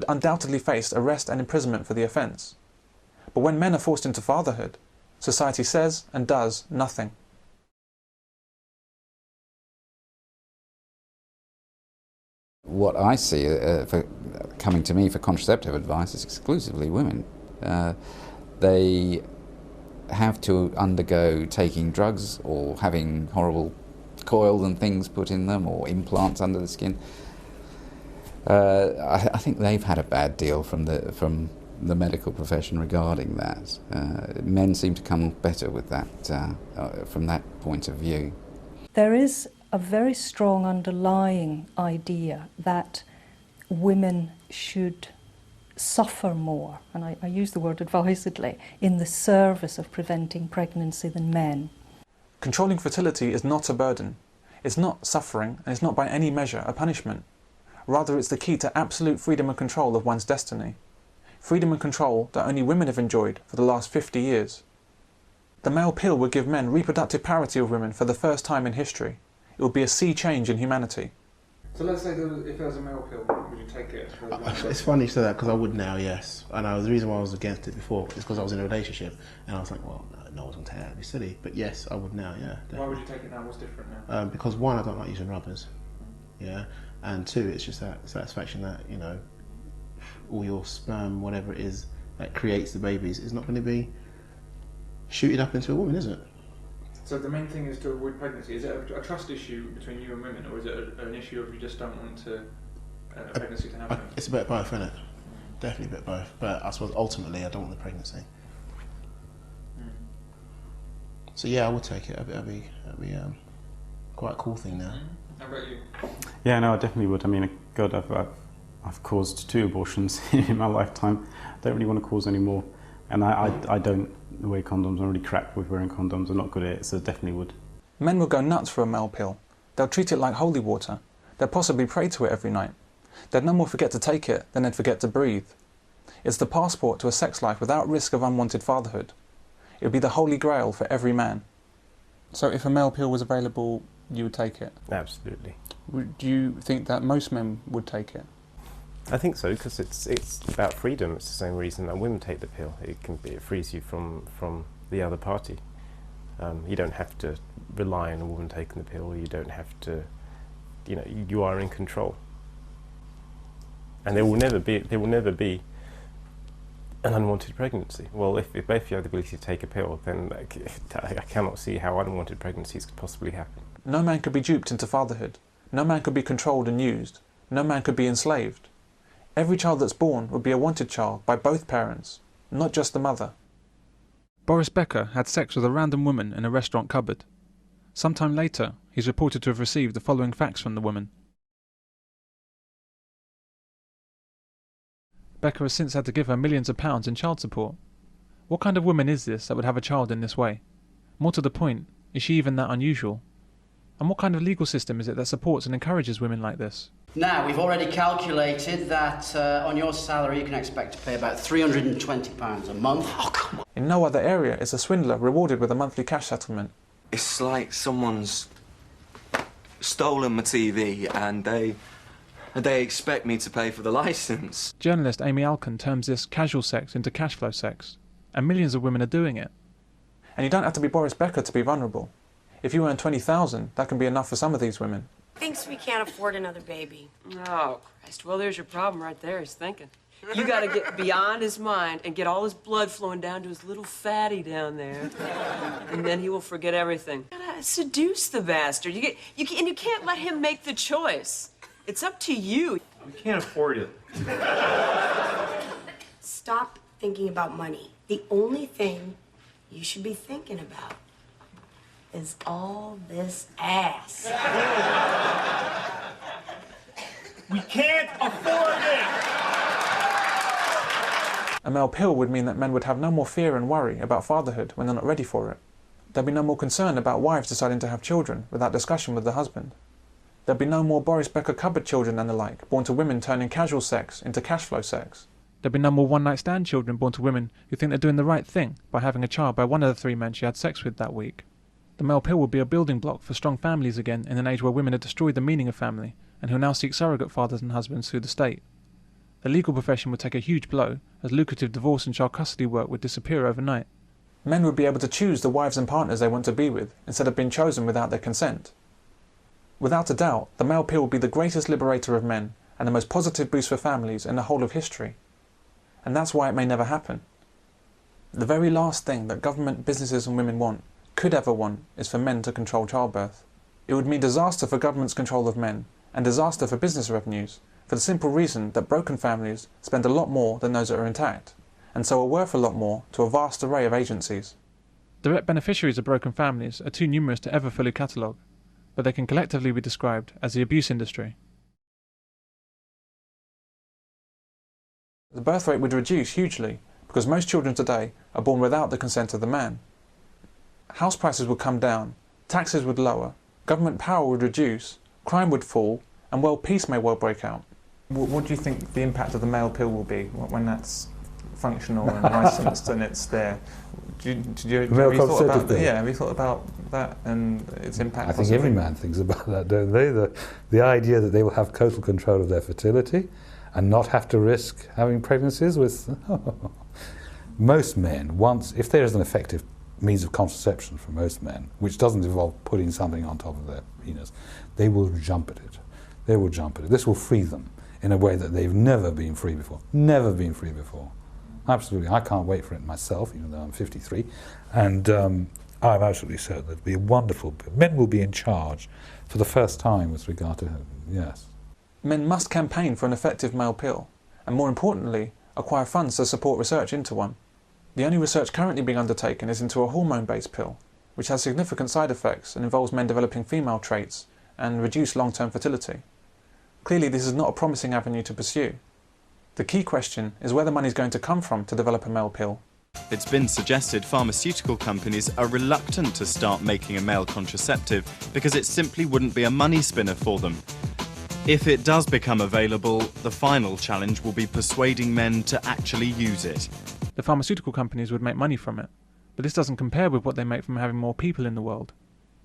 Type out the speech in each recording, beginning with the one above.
undoubtedly face arrest and imprisonment for the offence. But when men are forced into fatherhood, society says and does nothing. What I see for coming to me for contraceptive advice is exclusively women. They have to undergo taking drugs or having horrible coils and things put in them or implants under the skin. I think they've had a bad deal from the medical profession regarding that. Men seem to come better with that from that point of view. There is a very strong underlying idea that women should suffer more, and I use the word advisedly, in the service of preventing pregnancy than men. Controlling fertility is not a burden. It's not suffering, and it's not by any measure a punishment. Rather, it's the key to absolute freedom and control of one's destiny. Freedom and control that only women have enjoyed for the last 50 years. The male pill would give men reproductive parity with women for the first time in history. It would be a sea change in humanity. So let's say if there was a male pill, would you take it? It's funny you say that, because I would now, yes. And the reason why I was against it before is because I was in a relationship and I was like, well, no one's going to take that, it'd be silly. But yes, I would now, yeah. Definitely. Why would you take it now? What's different now? Because one, I don't like using rubbers, yeah. And two, it's just that satisfaction that, you know, all your sperm, whatever it is that creates the babies, is not going to be shooted up into a woman, is it? So the main thing is to avoid pregnancy. Is it a trust issue between you and women, or is it an issue of you just don't want a pregnancy to happen? It's a bit of both, isn't it? Definitely a bit of both. But I suppose ultimately I don't want the pregnancy. So yeah, I would take it. That'd be quite a cool thing now. How about you? Yeah, no, I definitely would. I mean, God, I've caused 2 abortions in my lifetime. I don't really want to cause any more. And I don't wear condoms. I'm really crap with wearing condoms. I'm not good at it, so definitely would. Men will go nuts for a male pill. They'll treat it like holy water. They'll possibly pray to it every night. They'd no more forget to take it than they'd forget to breathe. It's the passport to a sex life without risk of unwanted fatherhood. It would be the holy grail for every man. So if a male pill was available, you would take it? Absolutely. Do you think that most men would take it? I think so, because it's about freedom. It's the same reason that women take the pill. It frees you from the other party. You don't have to rely on a woman taking the pill. You don't have to, you know, you are in control. And there will never be an unwanted pregnancy. Well, if both you have the ability to take a pill, then I cannot see how unwanted pregnancies could possibly happen. No man could be duped into fatherhood. No man could be controlled and used. No man could be enslaved. Every child that's born would be a wanted child by both parents, not just the mother. Boris Becker had sex with a random woman in a restaurant cupboard. Sometime later, he's reported to have received the following facts from the woman. Becker has since had to give her millions of pounds in child support. What kind of woman is this that would have a child in this way? More to the point, is she even that unusual? And what kind of legal system is it that supports and encourages women like this? Now, we've already calculated that on your salary you can expect to pay about £320 a month. Oh, come on. In no other area is a swindler rewarded with a monthly cash settlement. It's like someone's stolen my TV and they expect me to pay for the licence. Journalist Amy Alkon terms this casual sex into cashflow sex, and millions of women are doing it. And you don't have to be Boris Becker to be vulnerable. If you earn $20,000, that can be enough for some of these women. Thinks we can't afford another baby. Oh, Christ. Well, there's your problem right there. He's thinking. You got to get beyond his mind and get all his blood flowing down to his little fatty down there. And then he will forget everything. You gotta seduce the bastard. And you can't let him make the choice. It's up to you. We can't afford it. Stop thinking about money. The only thing you should be thinking about is all this ass. We can't afford it! A male pill would mean that men would have no more fear and worry about fatherhood when they're not ready for it. There'd be no more concern about wives deciding to have children without discussion with the husband. There'd be no more Boris Becker cupboard children and the like, born to women turning casual sex into cashflow sex. There'd be no more one-night stand children born to women who think they're doing the right thing by having a child by one of the 3 men she had sex with that week. The male pill would be a building block for strong families again in an age where women had destroyed the meaning of family and who now seek surrogate fathers and husbands through the state. the legal profession would take a huge blow, as lucrative divorce and child custody work would disappear overnight. Men would be able to choose the wives and partners they want to be with, instead of being chosen without their consent. Without a doubt, the male pill would be the greatest liberator of men, and the most positive boost for families in the whole of history. And that's why it may never happen. The very last thing that government, businesses and women want, could ever want, is for men to control childbirth. It would mean disaster for government's control of men, and disaster for business revenues, for the simple reason that broken families spend a lot more than those that are intact, and so are worth a lot more to a vast array of agencies. Direct beneficiaries of broken families are too numerous to ever fully catalogue, but they can collectively be described as the abuse industry. The birth rate would reduce hugely, because most children today are born without the consent of the man. House prices would come down, taxes would lower, government power would reduce, crime would fall, and world peace may well break out. What do you think the impact of the male pill will be when that's functional and licensed and it's there? Have you thought about that? Yeah, have you thought about that and its impact? I think every man thinks about that, don't they? The idea that they will have total control of their fertility and not have to risk having pregnancies with... Most men, if there is an effective means of contraception for most men, which doesn't involve putting something on top of their penis, they will jump at it. They will jump at it. This will free them in a way that they've never been free before. Never been free before. Absolutely. I can't wait for it myself, even though I'm 53. And I'm absolutely certain it'll be a wonderful... Men will be in charge for the first time with regard to... Yes. Men must campaign for an effective male pill, and more importantly, acquire funds to support research into one. The only research currently being undertaken is into a hormone-based pill, which has significant side effects and involves men developing female traits and reduced long-term fertility. Clearly, this is not a promising avenue to pursue. The key question is where the money is going to come from to develop a male pill. It's been suggested pharmaceutical companies are reluctant to start making a male contraceptive because it simply wouldn't be a money spinner for them. If it does become available, the final challenge will be persuading men to actually use it. The pharmaceutical companies would make money from it, but this doesn't compare with what they make from having more people in the world.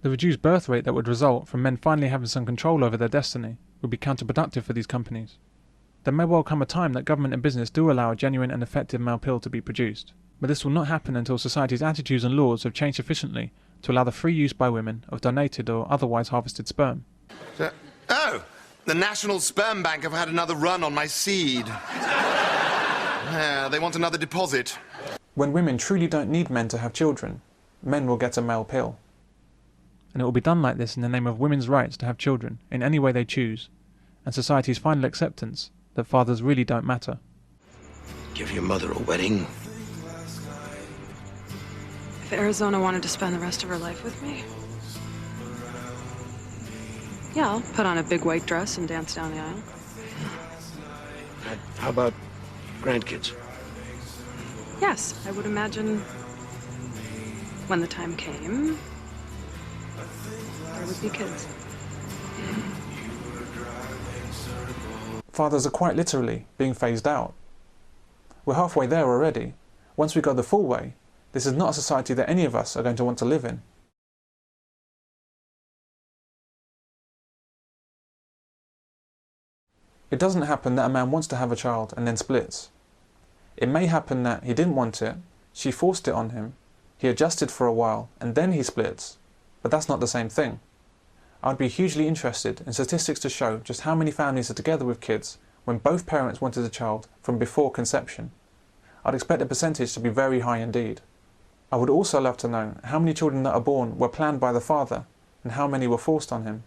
The reduced birth rate that would result from men finally having some control over their destiny would be counterproductive for these companies. There may well come a time that government and business do allow a genuine and effective male pill to be produced, but this will not happen until society's attitudes and laws have changed sufficiently to allow the free use by women of donated or otherwise harvested sperm. Oh! The National Sperm Bank have had another run on my seed. They want another deposit. When women truly don't need men to have children, men will get a male pill. And it will be done like this in the name of women's rights to have children in any way they choose, and society's final acceptance that fathers really don't matter. Give your mother a wedding. If Arizona wanted to spend the rest of her life with me, yeah, I'll put on a big white dress and dance down the aisle. How about grandkids? Yes, I would imagine when the time came, there would be kids. Fathers are quite literally being phased out. We're halfway there already. Once we go the full way, this is not a society that any of us are going to want to live in. It doesn't happen that a man wants to have a child and then splits. It may happen that he didn't want it, she forced it on him, he adjusted for a while, and then he splits. But that's not the same thing. I'd be hugely interested in statistics to show just how many families are together with kids when both parents wanted a child from before conception. I'd expect the percentage to be very high indeed. I would also love to know how many children that are born were planned by the father and how many were forced on him.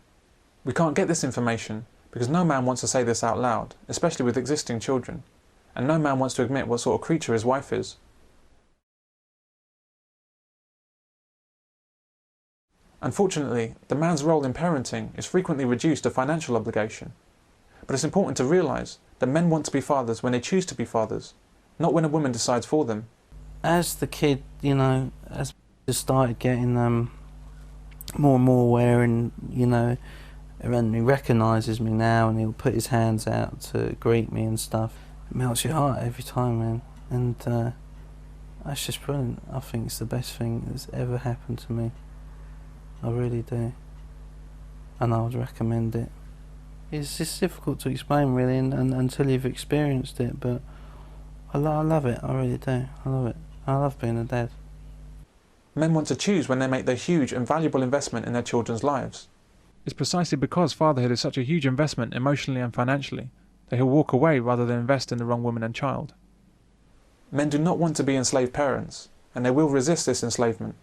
We can't get this information because no man wants to say this out loud, especially with existing children, and no man wants to admit what sort of creature his wife is. Unfortunately, the man's role in parenting is frequently reduced to financial obligation. But it's important to realise that men want to be fathers when they choose to be fathers, not when a woman decides for them. As the kid, as he started getting more and more aware, and and he recognises me now, and he'll put his hands out to greet me and stuff. It melts your heart every time, man. And that's just brilliant. I think it's the best thing that's ever happened to me. I really do. And I would recommend it it's just difficult to explain really, and until you've experienced it. But I love it. I really do. I love it. I love being a dad. Men want to choose when they make their huge and valuable investment in their children's lives. It's precisely because fatherhood is such a huge investment emotionally and financially that he'll walk away rather than invest in the wrong woman and child. Men do not want to be enslaved parents, and they will resist this enslavement